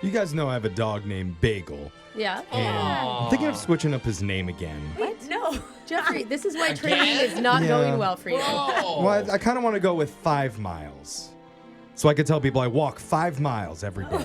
You guys know I have a dog named Bagel. Yeah. And I'm thinking of switching up his name again. What? No. Jeffrey, this is why training is not going well for you. Well, I kind of want to go with 5 miles. So I could tell people I walk 5 miles every day.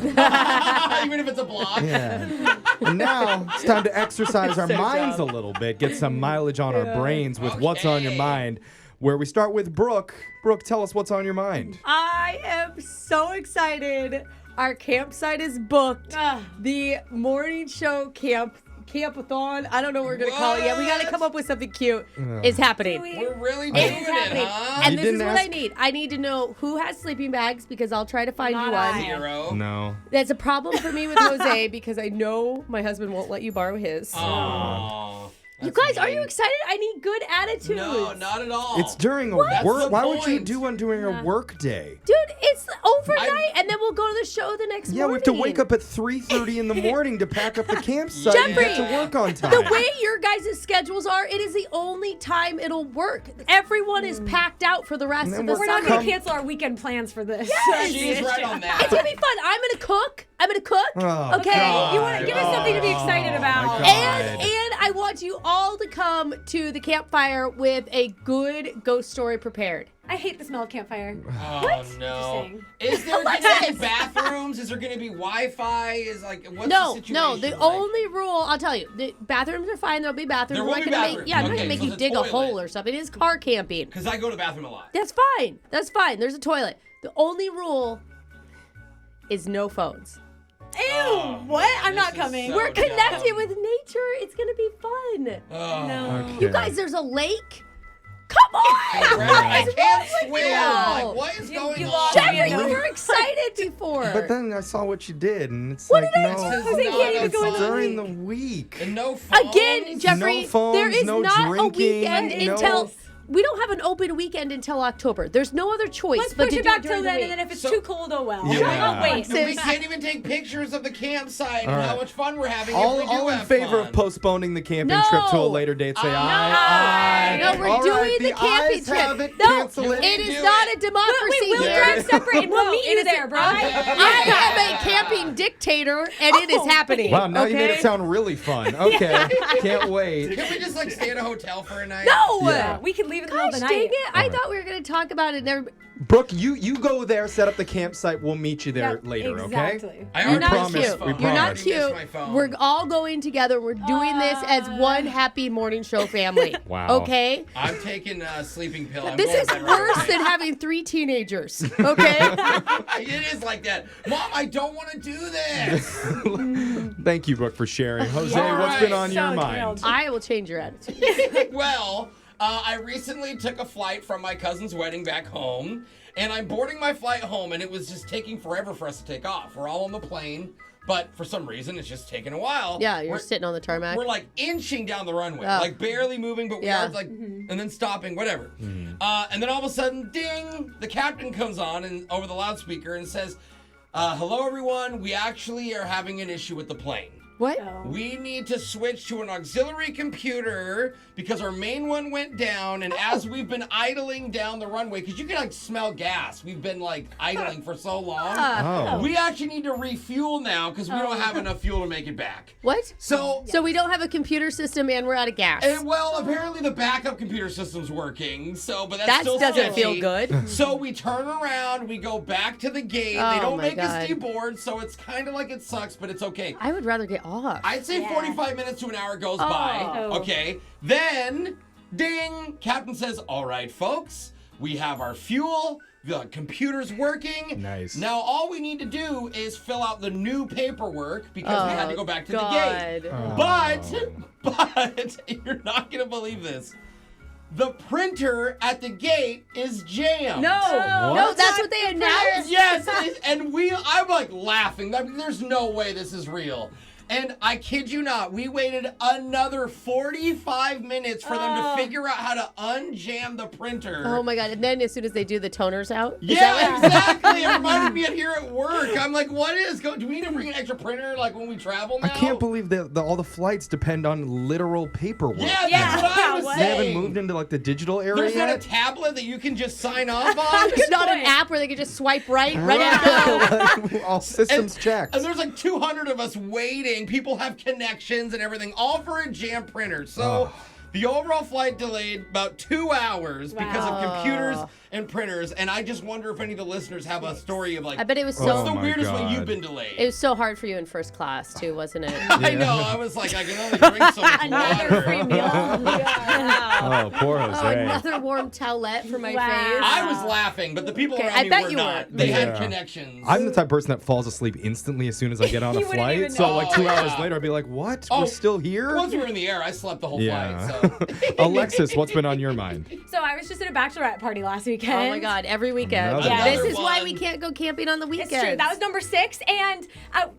Even if it's a block. Yeah. And now it's time to exercise our minds a little bit, get some mileage on our brains with What's on Your Mind, where we start with Brooke. Brooke, tell us what's on your mind. I am so excited. Our campsite is booked. The morning show campathon, I don't know what we're going to call it yet. We got to come up with something cute. Is happening. We're really doing it, huh? And You this is didn't what I ask? need. I need to know who has sleeping bags because I'll try to find Not you one. I. 0. No. That's a problem for me with Jose because I know my husband won't let you borrow his. Aww. You guys, are you excited? I need good attitudes. No, not at all. It's during a That's work. the Why would you point. do one during a work day? Dude, it's overnight, and then we'll go to the show the next Yeah, we morning. have to wake up at 3:30 in the morning to pack up the campsite and Jeffrey, get to work on time. The way your guys' schedules are, it is the only time it'll work. Everyone is packed out for the rest And of then the We're summer. not going to cancel our weekend plans for this. She's right on that. It's gonna be fun. I'm gonna cook. Oh, Okay? God. You want to give us something to be excited Oh, about. my And God. I want you all to come to the campfire with a good ghost story prepared. I hate the smell of campfire. Oh, no. saying. Is there going to be bathrooms? Is there going to be Wi-Fi? Is like, what's the situation? No. The like? only rule, I'll tell you, the bathrooms are fine. There'll be bathrooms. There We're will not be gonna bathrooms. I'm not Okay, gonna make so you the dig a toilet. hole or something. It is car camping. Because I go to the bathroom a lot. That's fine. That's fine. There's a toilet. The only rule is no phones. Ew, Oh, what? man, I'm not this is coming. so We're connected dumb. with nature. It's gonna be fun. Oh. No. Okay. You guys, there's a lake. Come on! I What's can't wrong with swim. you? Like, what is You- going you on? lost Jeffrey, me. you were excited before. But then I saw what you did, and it's What like, did I no. do? This is They can't not even a go in the fun- During the week. And no phones. Again, Jeffrey, No phones, there is no not drinking, a weekend no- until we don't have an open weekend until October. There's no other choice Let's but push to it do back it during till the then, week. and then if it's So- too cold, oh well. Yeah. I'll wait. And we can't even take pictures of the campsite and All right. how much fun we're having. All, if we do all in have favor fun. of postponing the camping No. trip to a later date. Say No. aye. No, we're All doing right, the camping ayes trip. have it. No, Cancel it. it Do is not it. a democracy Wait, we'll here. drive separate and we'll No, meet it you is- there, bro. I am a camping dictator, and it is happening. Wow, now you made okay? it sound really fun. Okay, can't wait. Can we just like stay at a hotel for a night? No! Yeah. We can leave in the middle Gosh of the dang night. it. I thought we were going to talk about it. And Brooke, you go there, set up the campsite. We'll meet you there Yeah, later, exactly. okay? I You're already not missed my cute. phone. We You're I not already missed cute. my phone. We're all going together. We're doing this as one happy morning show family. Wow. Okay? I'm taking a sleeping pill. I'm This going is to bed right worse away. than having 3 teenagers. Okay? It is like that. Mom, I don't want to do this. Thank you, Brooke, for sharing. Jose, All what's right. been on your So mind? thrilled. I will change your attitude. Well, I recently took a flight from my cousin's wedding back home, and I'm boarding my flight home, and it was just taking forever for us to take off. We're all on the plane, but for some reason, it's just taking a while. Yeah, you're We're- sitting on the tarmac. We're like inching down the runway, Oh. like barely moving, but we Yeah. are like, and then stopping, whatever. And then all of a sudden, ding, the captain comes on and over the loudspeaker and says, hello, everyone. We actually are having an issue with the plane. What? We need to switch to an auxiliary computer because our main one went down, and as we've been idling down the runway, because you can like smell gas, we've been like idling for so long. Oh. We actually need to refuel now because we don't have enough fuel to make it back. What? So, So we don't have a computer system and we're out of gas. and well, apparently the backup computer system's working. So, but that's That still doesn't sketchy. feel good. So we turn around, we go back to the gate. Oh, they don't my make us God. deboard, so it's kind of like it sucks, but it's okay. I would rather get off. I'd say 45 minutes to an hour goes by. Oh. Okay. Then, ding, captain says, all right, folks, we have our fuel. The computer's working. Nice. Now, all we need to do is fill out the new paperwork because we had to go back to the gate. But, you're not going to believe this. The printer at the gate is jammed. No, What? that's what they announced. Yes, and I'm like laughing. I mean, there's no way this is real. And I kid you not, we waited another 45 minutes for them to figure out how to unjam the printer. Oh my God. And then as soon as they do the toners out. Yeah, exactly. It reminded me of here at work. I'm like, what is going? Do we need to bring an extra printer like when we travel now? I can't believe that all the flights depend on literal paperwork. Yeah, that's what I was They saying. haven't moved into like the digital area There's not a yet. tablet that you can just sign off on. There's not an app where they can just swipe right, ready to go. All systems checked. And there's like 200 of us waiting. People have connections and everything, all for a jam printer. So the overall flight delayed about 2 hours because of computers and printers. And I just wonder if any of the listeners have a story of like, I bet it was what's so. the my weirdest way God. you've been delayed? It was so hard for you in first class too, wasn't it? I know. I was like, I can only drink so much Another water. free meal. Oh, poor Jose. Oh, another warm towelette for my Wow. face. I was laughing, but the people Okay, around I me bet were you not. were. They Yeah. had connections. I'm the type of person that falls asleep instantly as soon as I get on a You wouldn't flight. even So like 2 know. hours Yeah. later, I'd be like, what? Oh, We're still here? Once we were in the air, I slept the whole Yeah. flight. So. Alexis, what's been on your mind? So I was just at a bachelorette party last weekend. Oh my God, every weekend. Another one. This is why Another we one. can't go camping on the It's weekends. true. That was number 6, and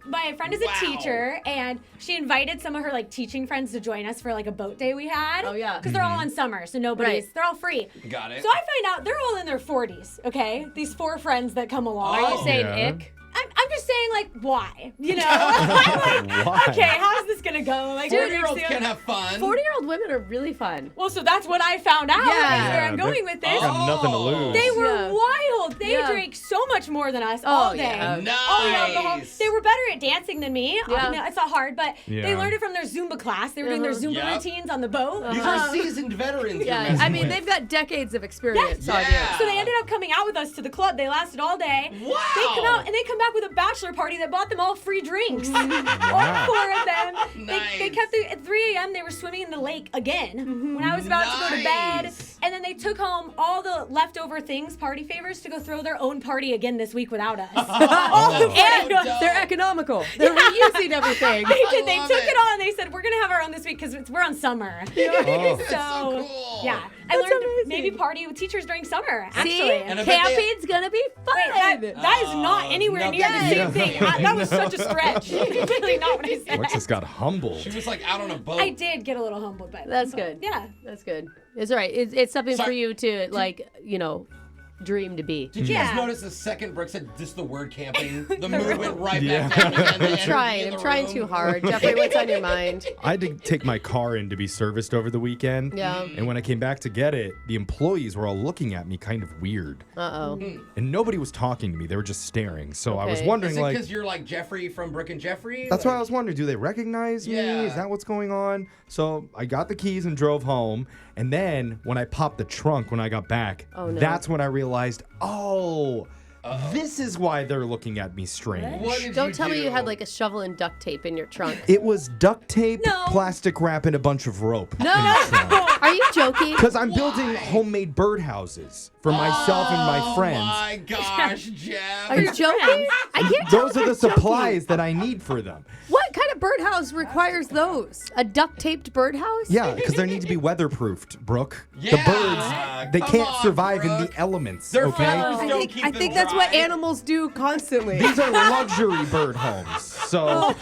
my friend is a Wow. teacher, and she invited some of her like teaching friends to join us for like a boat day we had. Oh, yeah. because they're all in summer, so nobody's. Right. They're all free. Got it. So I find out they're all in their 40s. Okay, these 4 friends that come along. Are you Oh. saying Yeah. ick? I'm just saying, like, why? You know, I'm like, Why? okay, how's this gonna go? Like, what 40-year-olds makes can you- have fun. 40-year-old women are really fun. Well, so that's what I found out. Yeah. Is where I'm they going with this. got nothing to lose. They were Yeah. wild. They Yeah. drank so much more than us Oh, all day. yeah. All the alcohol. Nice. They were better at dancing than me. Yeah. No, it's not hard, but they Yeah. learned it from their Zumba class. They were doing their Zumba Yep. routines on the boat. These are seasoned veterans. you're Yeah, messing I mean, with. they've got decades of experience on you. Yeah. So they ended up coming out with us to the club. They lasted all day. Wow. They come out and they come back with a bachelor party that bought them all free drinks. All 4 of them. They Nice. kept at 3 a.m. They were swimming in the lake again when I was about to go to bed. Nice. And then they took home all the leftover things, party favors, to go throw their own party again this week without us. And dope. they're economical. They're reusing everything. They did. They love took it. it on. They said, we're going to have our own this week because we're on summer. Oh. So, cool. yeah. I That's learned amazing. maybe party with teachers during summer, actually. See? And I bet they- Camping's gonna be fun. Wait, that is not anywhere no, near the that same is- thing. That was such a stretch. Really not what I said. Alexis got humbled. She was like out on a boat. I did get a little humbled, but That's good. Yeah. That's good. It's all right. It's something for Sorry. you to, like, dream to be. Did you Yeah. guys notice the second Brooke said just the word camping? The mood went right back down again. The energy in the I'm trying room. too hard. Jeffrey, what's on your mind? I had to take my car in to be serviced over the weekend. Yeah. And when I came back to get it, the employees were all looking at me kind of weird. Uh-oh. And nobody was talking to me. They were just staring. So I was Okay. wondering, Is it like, because you're like Jeffrey from Brooke and Jeffrey? that's like, why I was wondering, do they recognize me? Yeah. Is that what's going on? So I got the keys and drove home. And then when I popped the trunk when I got back, Oh, no. that's when I realized, this is why they're looking at me strange. What did Don't you tell me you do? had like a shovel and duct tape in your trunk. It was duct tape, No. plastic wrap, and a bunch of rope. No. Are you joking? Because I'm building homemade birdhouses for myself and my friends. Oh my gosh, Jeff. Are you joking? I can't tell Those if are the you're joking. supplies that I need for them. What kind of birdhouse requires those? A duct taped birdhouse? Yeah, because they need to be weatherproofed, Brooke. The Yeah, birds, they come can't on, survive in Brooke. the elements, Their okay? feathers I don't think, keep I them think that's what dry. animals do constantly. These are luxury bird homes. So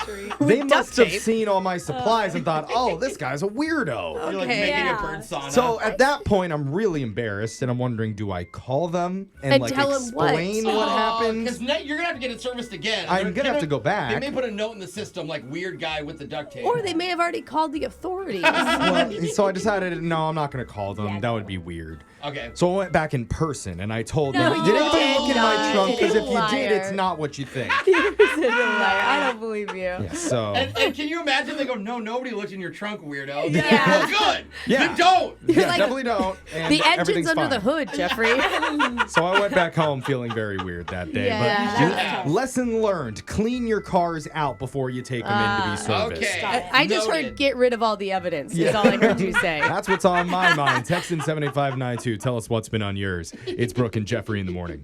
they must have tape. seen all my supplies and thought, oh, this guy's a weirdo. You're like Okay. making Yeah. a bird sauna. So at that point, I'm really embarrassed, and I'm wondering, do I call them and like tell 'em what? explain what happened? Because you're gonna have to get it serviced again. I'm gonna have to go back. They may put a note in the system like weird guy with the duct tape. Or they may have already called the authorities. Well, so I decided, no, I'm not going to call them. Yeah, that would be weird. Okay. So I went back in person and I told No, them, you did anybody did look in my not. trunk? Because if you Liar. did, it's not what you think. I don't believe you. Yeah, so, And can you imagine? They go, no, nobody looked in your trunk, weirdo. Yeah. Well, good. Yeah. Then don't. yeah, like, definitely don't. And The engine's everything's under fine. the hood, Jeffrey. So I went back home feeling very weird that day. Yeah. But lesson learned, clean your cars out before you take them in to be serviced. Okay. I just Noted. heard get rid of all the evidence, is Yeah. all I heard you say. That's what's on my mind. Text in 78592. Tell us what's been on yours. It's Brooke and Jeffrey in the morning.